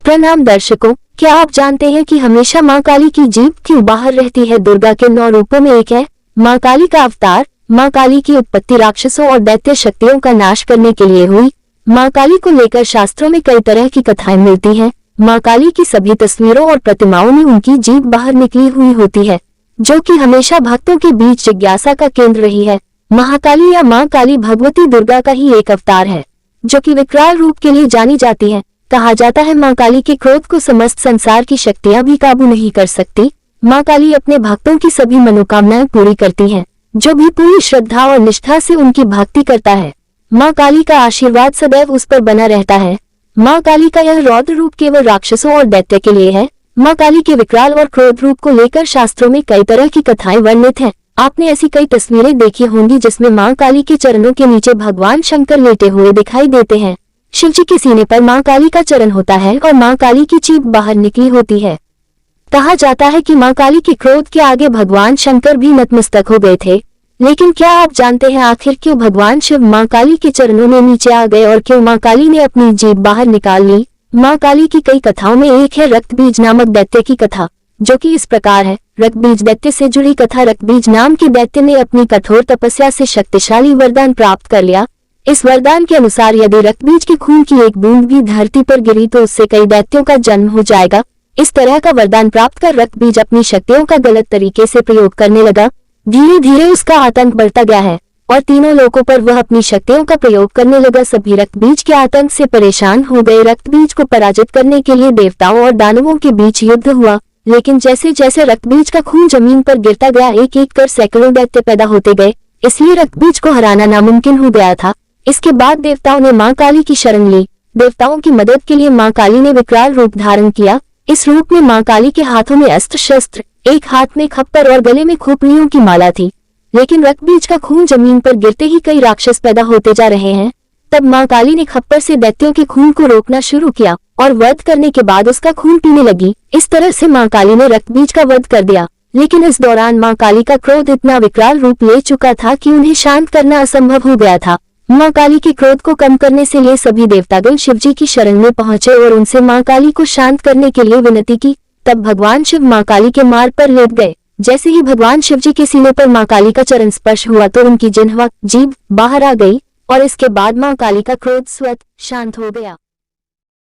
प्रणाम दर्शकों, क्या आप जानते हैं कि हमेशा मां काली की जीभ क्यों बाहर रहती है? दुर्गा के 9 रूपों में एक है मां काली का अवतार। मां काली की उत्पत्ति राक्षसों और दैत्य शक्तियों का नाश करने के लिए हुई। मां काली को लेकर शास्त्रों में कई तरह की कथाएं मिलती हैं। मां काली की सभी तस्वीरों और प्रतिमाओं में उनकी जीभ बाहर निकली हुई होती है, जो कि हमेशा भक्तों के बीच जिज्ञासा का केंद्र रही है। महाकाली या मां काली भगवती दुर्गा का ही एक अवतार है, जो कि विकराल रूप के लिए जानी जाती है। कहा जाता है मां काली के क्रोध को समस्त संसार की शक्तियां भी काबू नहीं कर सकती। मां काली अपने भक्तों की सभी मनोकामनाएं पूरी करती हैं, जो भी पूरी श्रद्धा और निष्ठा से उनकी भक्ति करता है। मां काली का आशीर्वाद सदैव उस पर बना रहता है। मां काली का यह रौद्र रूप केवल राक्षसों और दैत्य के लिए है। मां काली के विकराल और क्रोध रूप को लेकर शास्त्रों में कई तरह की कथाएं वर्णित हैं। आपने ऐसी कई तस्वीरें देखी होंगी जिसमें मां काली के चरणों के नीचे भगवान शंकर लेटे हुए दिखाई देते हैं। शिवजी के सीने पर मां काली का चरण होता है और मां काली की जीभ बाहर निकली होती है। कहा जाता है कि मां काली के क्रोध के आगे भगवान शंकर भी नतमस्तक हो गए थे। लेकिन क्या आप जानते हैं आखिर क्यों भगवान शिव मां काली के चरणों में नीचे आ गए और क्यों मां काली ने अपनी जीभ बाहर निकाल ली? मां काली की कई कथाओं में एक है रक्तबीज नामक दैत्य की कथा, जो कि इस प्रकार है। रक्तबीज दैत्य से जुड़ी कथा। रक्तबीज नाम के दैत्य ने अपनी कठोर तपस्या से शक्तिशाली वरदान प्राप्त कर लिया। इस वरदान के अनुसार यदि रक्तबीज के खून की एक बूंद भी धरती पर गिरी तो उससे कई दैत्यों का जन्म हो जाएगा। इस तरह का वरदान प्राप्त कर रक्तबीज अपनी शक्तियों का गलत तरीके से प्रयोग करने लगा। धीरे धीरे उसका आतंक बढ़ता गया है और तीनों लोकों पर वह अपनी शक्तियों का प्रयोग करने लगा। सभी रक्तबीज के आतंक से परेशान हो गए। रक्तबीज को पराजित करने के लिए देवताओं और दानवों के बीच युद्ध हुआ, लेकिन जैसे जैसे रक्तबीज का खून जमीन पर गिरता गया, एक एक कर सैकड़ों दैत्य पैदा होते गए। इसलिए रक्तबीज को हराना नामुमकिन हो गया था। इसके बाद देवताओं ने मां काली की शरण ली। देवताओं की मदद के लिए मां काली ने विकराल रूप धारण किया। इस रूप में मां काली के हाथों में अस्त्र शस्त्र, एक हाथ में खप्पर और गले में खोपड़ियों की माला थी। लेकिन रक्तबीज का खून जमीन पर गिरते ही कई राक्षस पैदा होते जा रहे हैं। तब मां काली ने खप्पर से दैत्यों के खून को रोकना शुरू किया और वध करने के बाद उसका खून पीने लगी। इस तरह से मां काली ने रक्तबीज का वध कर दिया। लेकिन इस दौरान मां काली का क्रोध इतना विकराल रूप ले चुका था कि उन्हें शांत करना असंभव हो गया था। मां काली के क्रोध को कम करने से लिए सभी देवतागण शिवजी की शरण में पहुंचे और उनसे मां काली को शांत करने के लिए विनती की। तब भगवान शिव मां काली के मार्ग पर लेट गए। जैसे ही भगवान शिवजी के सीने पर मां काली का चरण स्पर्श हुआ तो उनकी जिह्वा जीभ बाहर आ गई और इसके बाद मां काली का क्रोध स्वतः शांत हो गया।